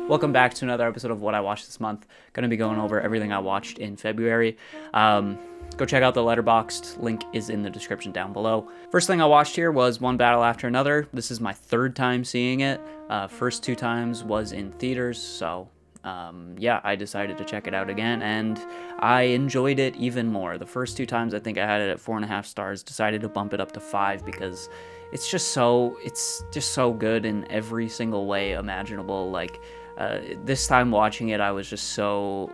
Welcome back to another episode of What I Watched This Month. Going to be going over everything I watched in February. Go check out the Letterboxd. Link is in the description down below. First thing I watched here was One Battle After Another. This is my third time seeing it. First two times was in theaters, so yeah, I decided to check it out again, and I enjoyed it even more. The first two times I think I had it at 4.5 stars, decided to bump it up to 5 because it's just so good in every single way imaginable. Like, this time watching it, I was just so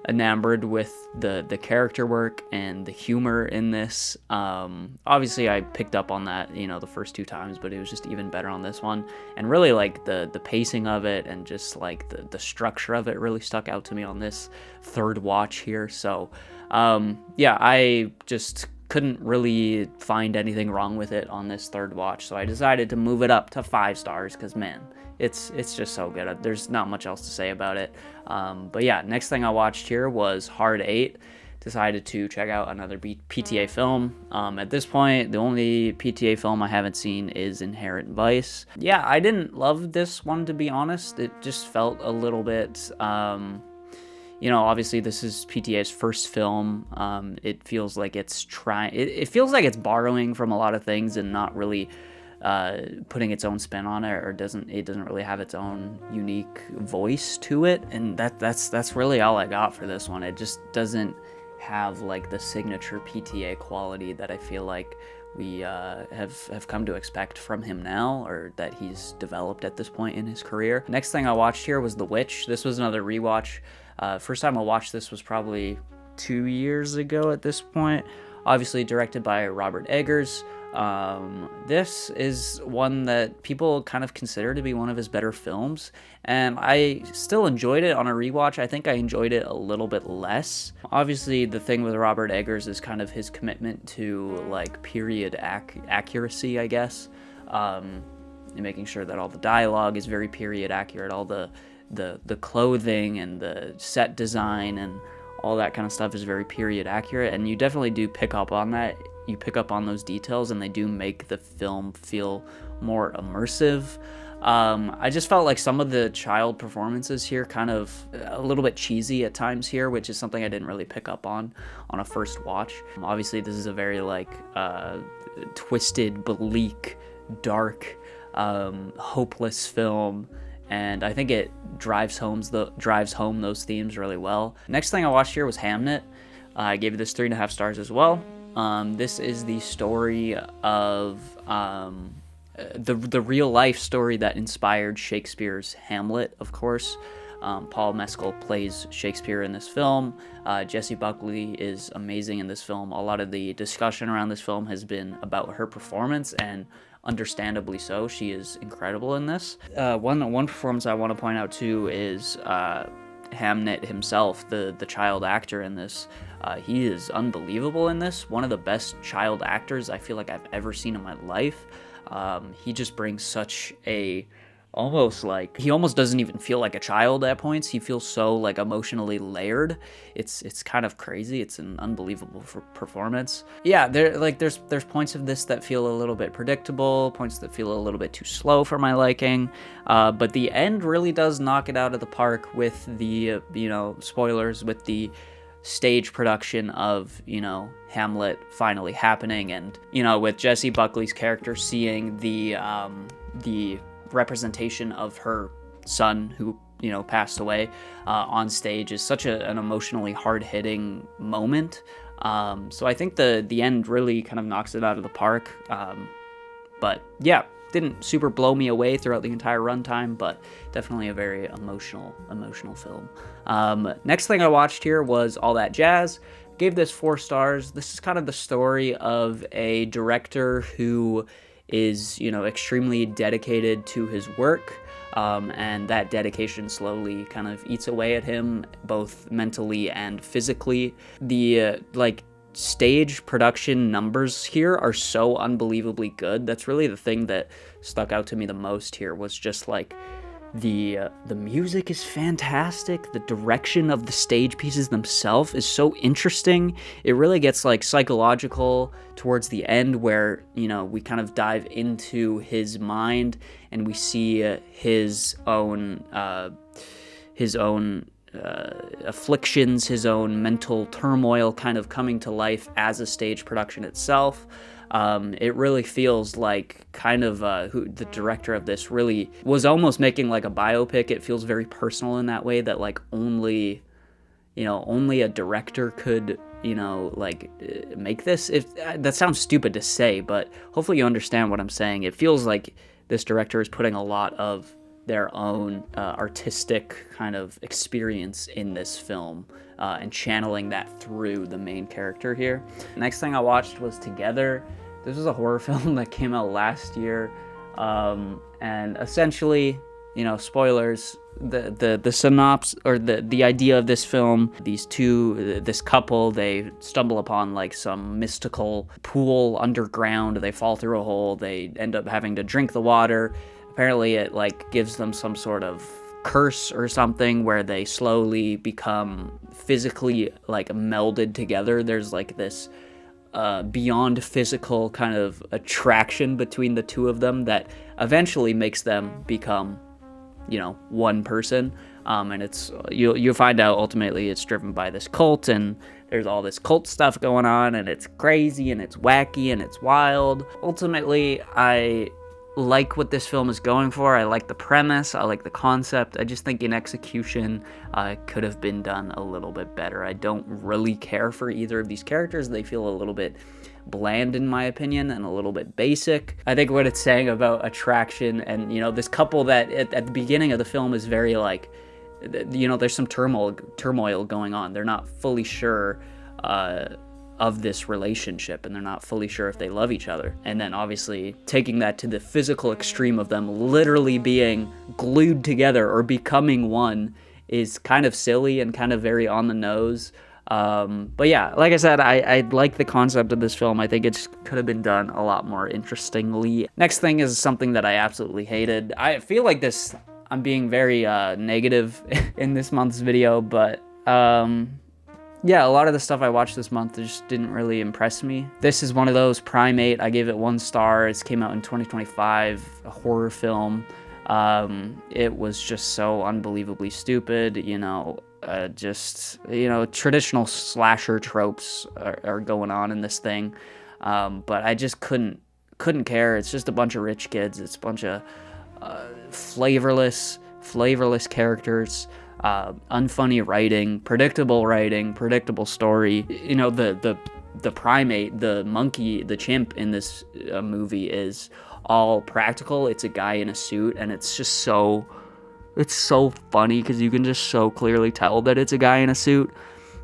enamored with the character work and the humor in this. Obviously I picked up on that, the first two times, but it was just even better on this one. And really, like, the pacing of it and just like the structure of it really stuck out to me on this third watch here. So yeah, I just couldn't really find anything wrong with it on this third watch, so I decided to move it up to 5 stars because, man, it's just so good. There's not much else to say about it. But yeah, next thing I watched here was Hard 8. Decided to check out another PTA film. At this point, the only PTA film I haven't seen is Inherent Vice. Yeah, I didn't love this one, to be honest. It just felt a little bit... obviously this is PTA's first film. It feels like it's it feels like it's borrowing from a lot of things and not really putting its own spin on it, or doesn't really have its own unique voice to it. And that's really all I got for this one. It just doesn't have like the signature PTA quality that I feel like we have come to expect from him now, or that he's developed at this point in his career. Next thing I watched here was The Witch. This was another rewatch. First time I watched this was probably 2 years ago at this point. Obviously directed by Robert Eggers. This is one that people kind of consider to be one of his better films, and I still enjoyed it on a rewatch. I think I enjoyed it a little bit less. Obviously, the thing with Robert Eggers is kind of his commitment to like period accuracy, I guess, and making sure that all the dialogue is very period accurate, all the clothing and the set design and all that kind of stuff is very period accurate, and you definitely do pick up on that. You pick up on those details, and they do make the film feel more immersive. I just felt like some of the child performances here kind of a little bit cheesy at times here, which is something I didn't really pick up on a first watch. Obviously, this is a very like twisted, bleak, dark, hopeless film, and I think it drives home those themes really well. Next thing I watched here was Hamnet. I gave this 3.5 stars as well. This is the story of the real life story that inspired Shakespeare's Hamlet, of course. Paul Mescal plays Shakespeare in this film. Jessie Buckley is amazing in this film. A lot of the discussion around this film has been about her performance, and understandably so. She is incredible in this. One performance I want to point out too is Hamnet himself, the child actor in this. He is unbelievable in this. One of the best child actors I feel like I've ever seen in my life. He just brings such a he almost doesn't even feel like a child at points. He feels so like emotionally layered. It's kind of crazy. It's an unbelievable performance. Yeah, there's points of this that feel a little bit predictable, points that feel a little bit too slow for my liking. But the end really does knock it out of the park with the spoilers, with the stage production of Hamlet finally happening, and with Jessie Buckley's character seeing the representation of her son who passed away on stage is such an emotionally hard-hitting moment. So I think the end really kind of knocks it out of the park. But yeah, didn't super blow me away throughout the entire runtime, but definitely a very emotional film. Next thing I watched here was All That Jazz. Gave this 4 stars. This is kind of the story of a director who is extremely dedicated to his work, and that dedication slowly kind of eats away at him, both mentally and physically. The stage production numbers here are so unbelievably good. That's really the thing that stuck out to me the most here, was just like The music is fantastic. The direction of the stage pieces themselves is so interesting. It really gets like psychological towards the end, where we kind of dive into his mind and we see his own afflictions, his own mental turmoil kind of coming to life as a stage production itself. It really feels like kind of who the director of this really was almost making like a biopic. It feels very personal in that way, that like only a director could make this. If that sounds stupid to say, but hopefully you understand what I'm saying. It feels like this director is putting a lot of their own artistic kind of experience in this film and channeling that through the main character here. Next thing I watched was Together. This was a horror film that came out last year, and essentially, spoilers, the synopsis or the idea of this film: this couple, they stumble upon like some mystical pool underground. They fall through a hole. They end up having to drink the water. Apparently it like gives them some sort of curse or something, where they slowly become physically like melded together. There's like this beyond physical kind of attraction between the two of them that eventually makes them become, one person. And it's you'll find out ultimately it's driven by this cult, and there's all this cult stuff going on, and it's crazy and it's wacky and it's wild. Ultimately, I like what this film is going for. I like the premise. I like the concept. I just think in execution, could have been done a little bit better. I don't really care for either of these characters. They feel a little bit bland in my opinion, and a little bit basic. I think what it's saying about attraction and, this couple that at the beginning of the film is very like, there's some turmoil going on. They're not fully sure of this relationship, and they're not fully sure if they love each other. And then obviously taking that to the physical extreme of them literally being glued together or becoming one is kind of silly and kind of very on the nose. But yeah, like I said, I like the concept of this film. I think it could have been done a lot more interestingly. Next thing is something that I absolutely hated. I feel like I'm being very negative in this month's video, but yeah, a lot of the stuff I watched this month just didn't really impress me. This is one of those. Primate, I gave it 1 star. It came out in 2025, a horror film. It was just so unbelievably stupid, traditional slasher tropes are going on in this thing. But I just couldn't care. It's just a bunch of rich kids. It's a bunch of flavorless characters. Unfunny writing, predictable story. The primate, the monkey, the chimp in this movie is all practical. It's a guy in a suit, and it's so funny because you can just so clearly tell that it's a guy in a suit.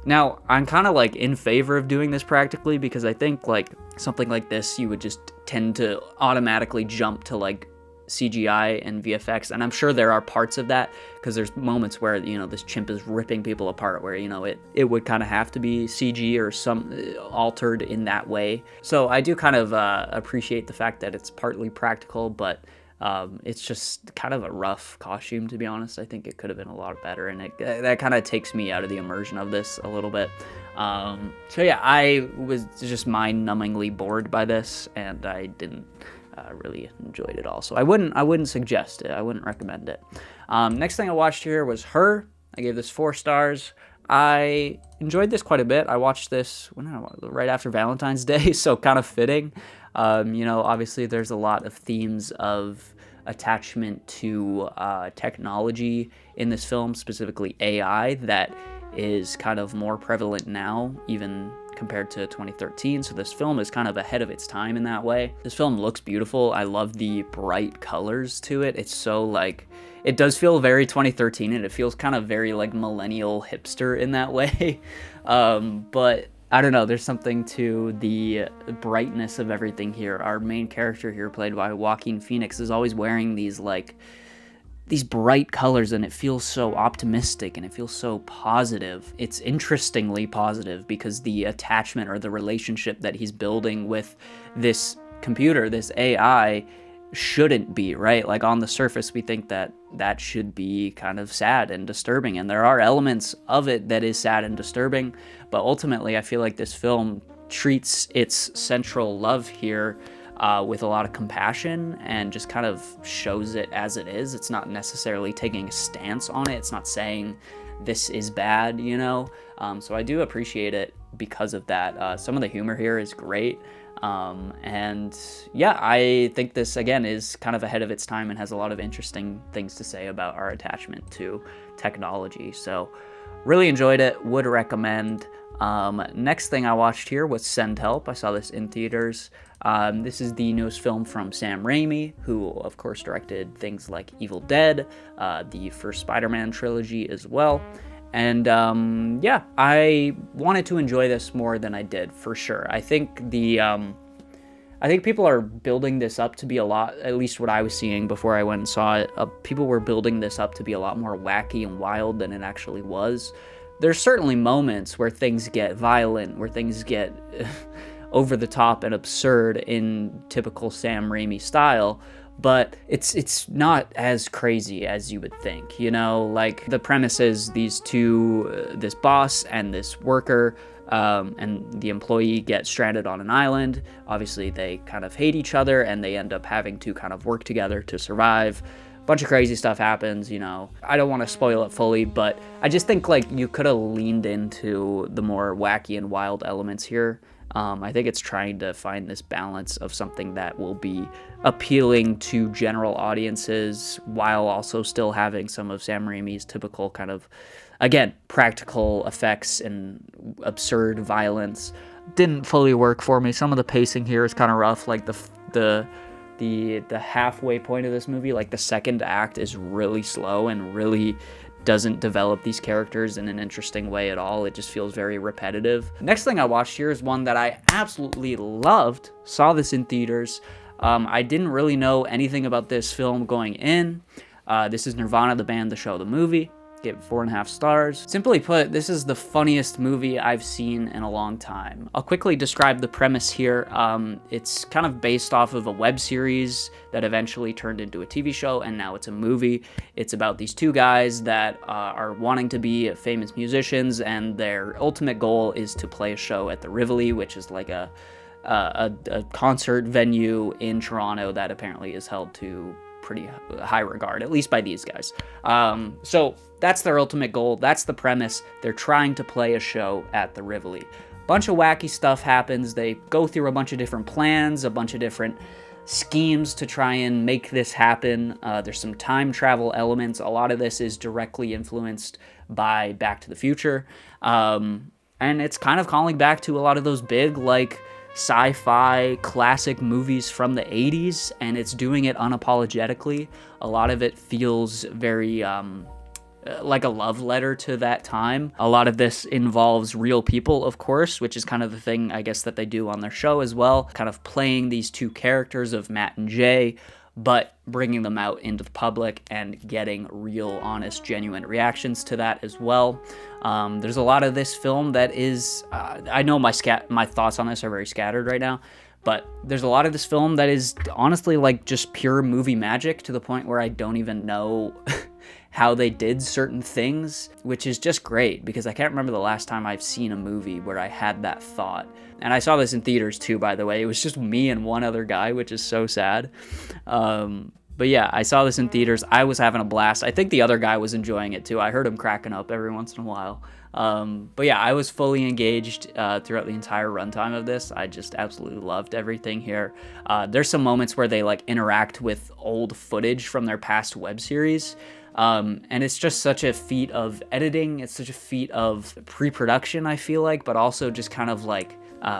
Now, I'm kind of like in favor of doing this practically, because I think like something like this, you would just tend to automatically jump to like CGI and VFX, and I'm sure there are parts of that, because there's moments where this chimp is ripping people apart, where it would kind of have to be CG or some altered in that way. So I do kind of appreciate the fact that it's partly practical, but it's just kind of a rough costume, to be honest. I think it could have been a lot better, and that kind of takes me out of the immersion of this a little bit. So yeah, I was just mind-numbingly bored by this, and I didn't really enjoyed it all. So I wouldn't suggest it. I wouldn't recommend it. Next thing I watched here was Her. I gave this 4 stars. I enjoyed this quite a bit. I watched this right after Valentine's Day, so kind of fitting. Obviously there's a lot of themes of attachment to technology in this film, specifically AI, that is kind of more prevalent now, even compared to 2013. So this film is kind of ahead of its time in that way. This film looks beautiful. I love the bright colors to it. It's so like, it does feel very 2013, and it feels kind of very like millennial hipster in that way. But I don't know, there's something to the brightness of everything here. Our main character here, played by Joaquin Phoenix, is always wearing these bright colors, and it feels so optimistic and it feels so positive. It's interestingly positive because the attachment or the relationship that he's building with this computer, this AI, shouldn't be, right? Like on the surface, we think that that should be kind of sad and disturbing, and there are elements of it that is sad and disturbing, but ultimately I feel like this film treats its central love here with a lot of compassion and just kind of shows it as it is. It's not necessarily taking a stance on it. It's not saying this is bad, you know? So I do appreciate it because of that. Some of the humor here is great. And yeah, I think this, again, is kind of ahead of its time and has a lot of interesting things to say about our attachment to technology. So really enjoyed it, would recommend. Next thing I watched here was Send Help. I saw this in theaters. This is the newest film from Sam Raimi, who of course directed things like Evil Dead, the first Spider-Man trilogy as well. And yeah, I wanted to enjoy this more than I did, for sure. I think I think people are building this up to be a lot, at least what I was seeing before I went and saw it, people were building this up to be a lot more wacky and wild than it actually was. There's certainly moments where things get violent, where things get over the top and absurd in typical Sam Raimi style, but it's not as crazy as you would think, you know? Like, the premise is these two, this boss and this worker, and the employee get stranded on an island. Obviously, they kind of hate each other, and they end up having to kind of work together to survive. Bunch of crazy stuff happens, you know. I don't want to spoil it fully, but I just think, like, you could have leaned into the more wacky and wild elements here. I think it's trying to find this balance of something that will be appealing to general audiences while also still having some of Sam Raimi's typical kind of, again, practical effects and absurd violence. Didn't fully work for me. Some of the pacing here is kind of rough, like the halfway point of this movie, like the second act, is really slow and really doesn't develop these characters in an interesting way at all. It just feels very repetitive. Next thing I watched here is one that I absolutely loved. Saw this in theaters. I didn't really know anything about this film going in. This is Nirvana, the band, the show, the movie. Give it 4.5 stars. Simply put, this is the funniest movie I've seen in a long time. I'll quickly describe the premise here. It's kind of based off of a web series that eventually turned into a TV show, and now it's a movie. It's about these two guys that are wanting to be famous musicians, and their ultimate goal is to play a show at the Rivoli, which is like a concert venue in Toronto that apparently is held to pretty high regard, at least by these guys. So that's their ultimate goal. That's the premise. They're trying to play a show at the Rivoli. Bunch of wacky stuff happens. They go through a bunch of different plans, a bunch of different schemes to try and make this happen. There's some time travel elements. A lot of this is directly influenced by Back to the Future. And it's kind of calling back to a lot of those big, like, sci-fi classic movies from the 80s, and it's doing it unapologetically. A lot of it feels very like a love letter to that time. A lot of this involves real people, of course, which is kind of the thing, I guess, that they do on their show as well, kind of playing these two characters of Matt and Jay, but bringing them out into the public and getting real, honest, genuine reactions to that as well. There's a lot of this film that is, I know my thoughts on this are very scattered right now, but there's a lot of this film that is honestly like just pure movie magic, to the point where I don't even know how they did certain things, which is just great, because I can't remember the last time I've seen a movie where I had that thought. And I saw this in theaters too, by the way. It was just me and one other guy, which is so sad. But yeah, I saw this in theaters. I was having a blast. I think the other guy was enjoying it too. I heard him cracking up every once in a while. But yeah, I was fully engaged throughout the entire runtime of this. I just absolutely loved everything here. There's some moments where they like interact with old footage from their past web series. And it's just such a feat of editing. It's such a feat of pre-production, I feel like, but also just kind of like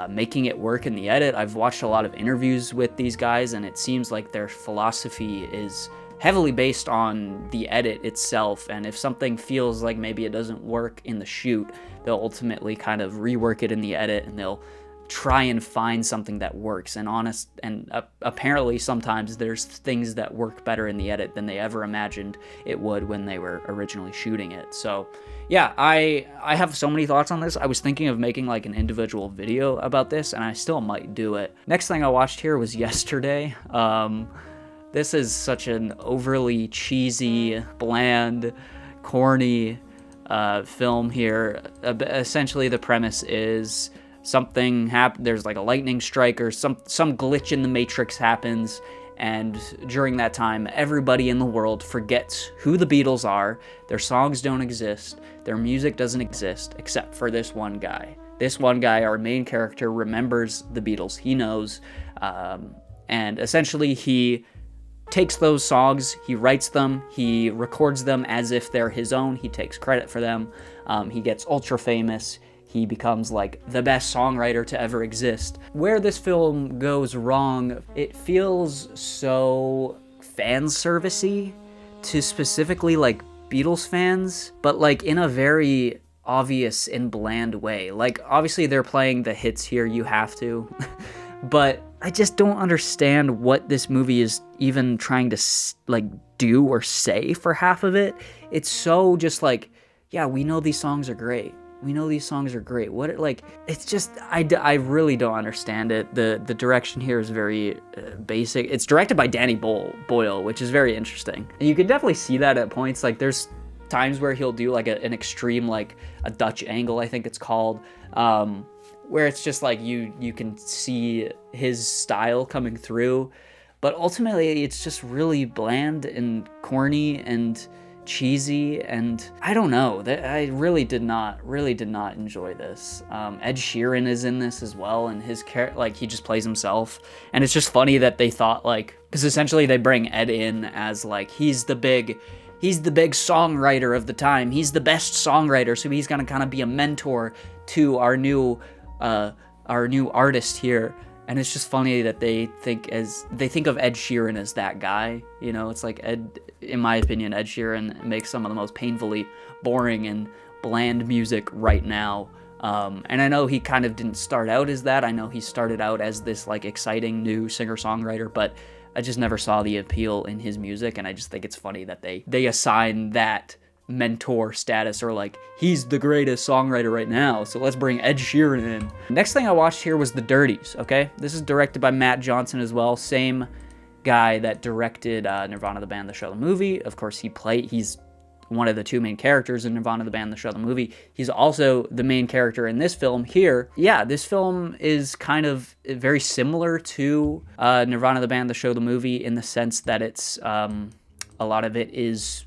making it work in the edit. I've watched a lot of interviews with these guys, and it seems like their philosophy is heavily based on the edit itself, and if something feels like maybe it doesn't work in the shoot, they'll ultimately kind of rework it in the edit, and they'll try and find something that works. And apparently sometimes there's things that work better in the edit than they ever imagined it would when they were originally shooting it. So yeah, I have so many thoughts on this. I was thinking of making like an individual video about this, and I still might do it. Next thing I watched here was Yesterday. This is such an overly cheesy, bland, corny film here. Essentially, the premise is something there's like a lightning strike or some glitch in the Matrix happens, and during that time, everybody in the world forgets who the Beatles are. Their songs don't exist. Their music doesn't exist, except for this one guy. This one guy, our main character, remembers the Beatles. He knows, and essentially he takes those songs, he writes them, he records them as if they're his own, he takes credit for them, he gets ultra famous, he becomes like the best songwriter to ever exist. Where this film goes wrong, it feels so fan servicey to specifically like Beatles fans, but like in a very obvious and bland way. Like obviously they're playing the hits here, you have to, but I just don't understand what this movie is even trying to like do or say for half of it. It's so just like, yeah, we know these songs are great. We know these songs are great. What, like, it's just, I really don't understand it. The direction here is very basic. It's directed by Danny Boyle, which is very interesting. And you can definitely see that at points. Like, there's times where he'll do, like, an extreme, like, a Dutch angle, I think it's called, where it's just, like, you can see his style coming through. But ultimately, it's just really bland and corny and cheesy, and I don't know, I really did not enjoy this. Ed Sheeran is in this as well, and his like he just plays himself, and it's just funny that they thought, like, because essentially they bring Ed in as like he's the big songwriter of the time, he's the best songwriter, so he's gonna kind of be a mentor to our new artist here. And it's just funny that they think of Ed Sheeran as that guy. You know, it's like in my opinion, Ed Sheeran makes some of the most painfully boring and bland music right now. And I know he kind of didn't start out as that. I know he started out as this like exciting new singer-songwriter, but I just never saw the appeal in his music. And I just think it's funny that they assign that mentor status, or like he's the greatest songwriter right now, so let's bring Ed Sheeran in. Next thing I watched here was The Dirties. Okay, this is directed by Matt Johnson as well, same guy that directed Nirvana the Band, the Show, the movie. Of course, he's one of the two main characters in Nirvana the Band, the Show, the movie. He's also the main character in this film here. Yeah, this film is kind of very similar to Nirvana the Band, the Show, the movie, in the sense that it's a lot of it is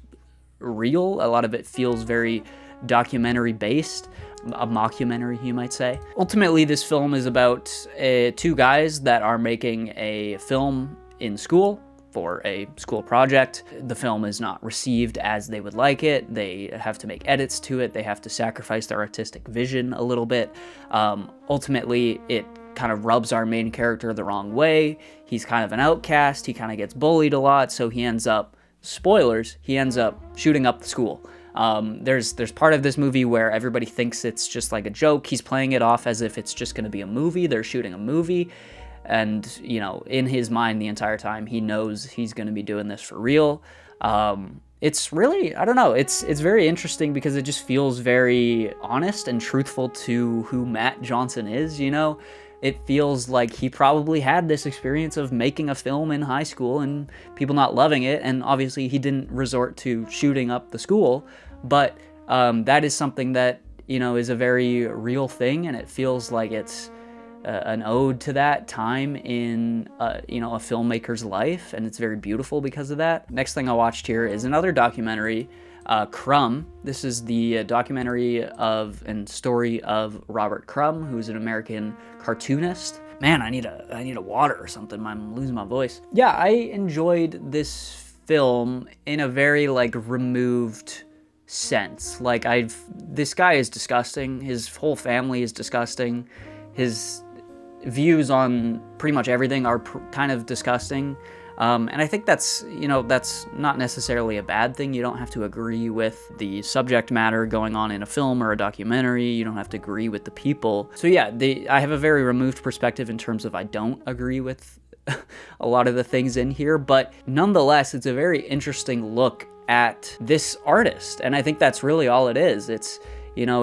real, a lot of it feels very documentary based, a mockumentary, you might say. Ultimately, this film is about two guys that are making a film in school for a school project. The film is not received as they would like it. They have to make edits to it. They have to sacrifice their artistic vision a little bit. Ultimately, it kind of rubs our main character the wrong way. He's kind of an outcast. He kind of gets bullied a lot, so he ends up, spoilers, he ends up shooting up the school. There's part of this movie where everybody thinks it's just like a joke. He's playing it off as if it's just going to be a movie. They're shooting a movie, and you know, in his mind the entire time he knows he's going to be doing this for real. It's really, I don't know, it's very interesting because it just feels very honest and truthful to who Matt Johnson is, you know? It feels like he probably had this experience of making a film in high school and people not loving it, and obviously he didn't resort to shooting up the school, but that is something that, you know, is a very real thing, and it feels like it's an ode to that time in, you know, a filmmaker's life, and it's very beautiful because of that. Next thing I watched here is another documentary, Crumb. This is the documentary of and story of Robert Crumb, who's an American cartoonist. Man, I need a water or something. I'm losing my voice. Yeah, I enjoyed this film in a very like removed sense. Like this guy is disgusting. His whole family is disgusting. His views on pretty much everything are kind of disgusting. And I think that's, you know, that's not necessarily a bad thing. You don't have to agree with the subject matter going on in a film or a documentary. You don't have to agree with the people. So yeah, I have a very removed perspective in terms of I don't agree with a lot of the things in here, but nonetheless, it's a very interesting look at this artist. And I think that's really all it is. It's, you know,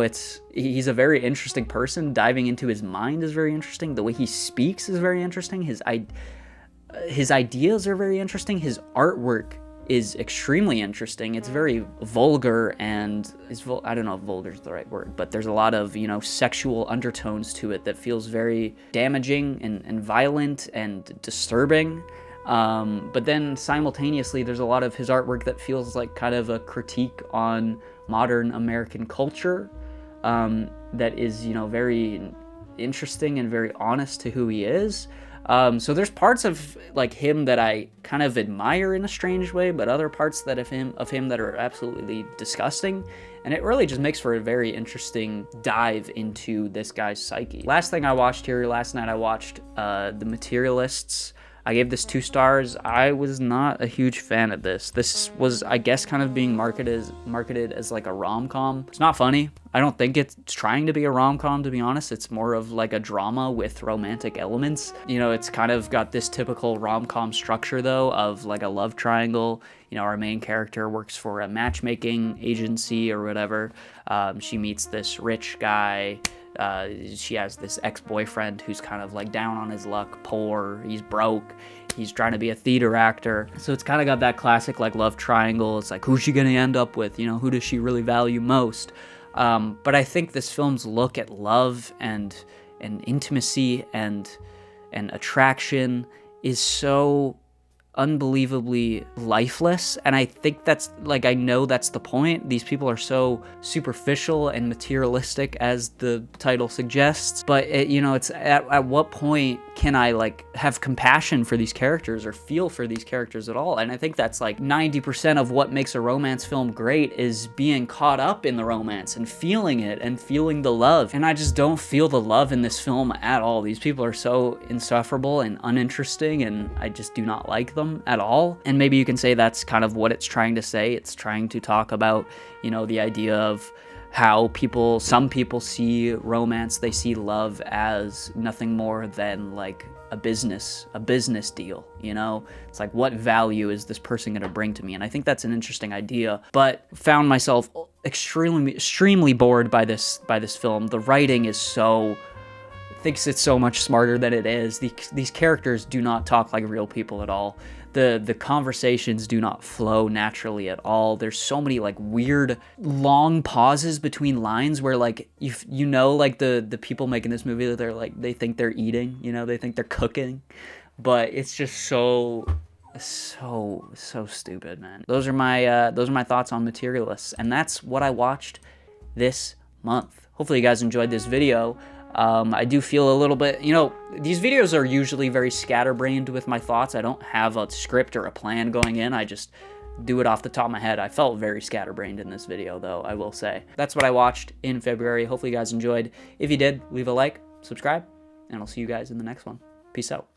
he's a very interesting person. Diving into his mind is very interesting. The way he speaks is very interesting. his ideas are very interesting. His artwork is extremely interesting. It's very vulgar and I don't know if vulgar is the right word, but there's a lot of, you know, sexual undertones to it that feels very damaging and violent and disturbing. But then simultaneously, there's a lot of his artwork that feels like kind of a critique on modern American culture, that is, you know, very interesting and very honest to who he is. So there's parts of like him that I kind of admire in a strange way, but other parts that of him that are absolutely disgusting. And it really just makes for a very interesting dive into this guy's psyche. Last thing I watched here, last night I watched The Materialists. I gave this 2 stars. I was not a huge fan of this. This was, I guess, kind of being marketed as like a rom-com. It's not funny. I don't think it's trying to be a rom-com, to be honest. It's more of like a drama with romantic elements. You know, it's kind of got this typical rom-com structure, though, of like a love triangle. You know, our main character works for a matchmaking agency or whatever. She meets this rich guy. She has this ex-boyfriend who's kind of like down on his luck, poor, he's broke, he's trying to be a theater actor. So it's kind of got that classic like love triangle. It's like, who's she gonna end up with? You know, who does she really value most? But I think this film's look at love and intimacy and attraction is so unbelievably lifeless, and I think that's like, I know that's the point. These people are so superficial and materialistic, as the title suggests, but you know, it's at what point can I like have compassion for these characters or feel for these characters at all? And I think that's like 90% of what makes a romance film great, is being caught up in the romance and feeling it and feeling the love. And I just don't feel the love in this film at all. These people are so insufferable and uninteresting, and I just do not like them at all. And maybe you can say that's kind of what it's trying to say. It's trying to talk about, you know, the idea of how some people see romance, they see love as nothing more than like a business deal, you know? It's like, what value is this person going to bring to me? And I think that's an interesting idea, but found myself extremely bored by this film. The writing is thinks it's so much smarter than it is. These characters do not talk like real people at all. The conversations do not flow naturally at all. There's so many like weird long pauses between lines where like you know like the people making this movie, that they're like, they think they're eating, you know, they think they're cooking, but it's just so stupid, man. Those are my thoughts on Materialists, and that's what I watched this month. Hopefully you guys enjoyed this video. I do feel a little bit, you know, these videos are usually very scatterbrained with my thoughts. I don't have a script or a plan going in. I just do it off the top of my head. I felt very scatterbrained in this video, though, I will say. That's what I watched in February. Hopefully you guys enjoyed. If you did, leave a like, subscribe, and I'll see you guys in the next one. Peace out.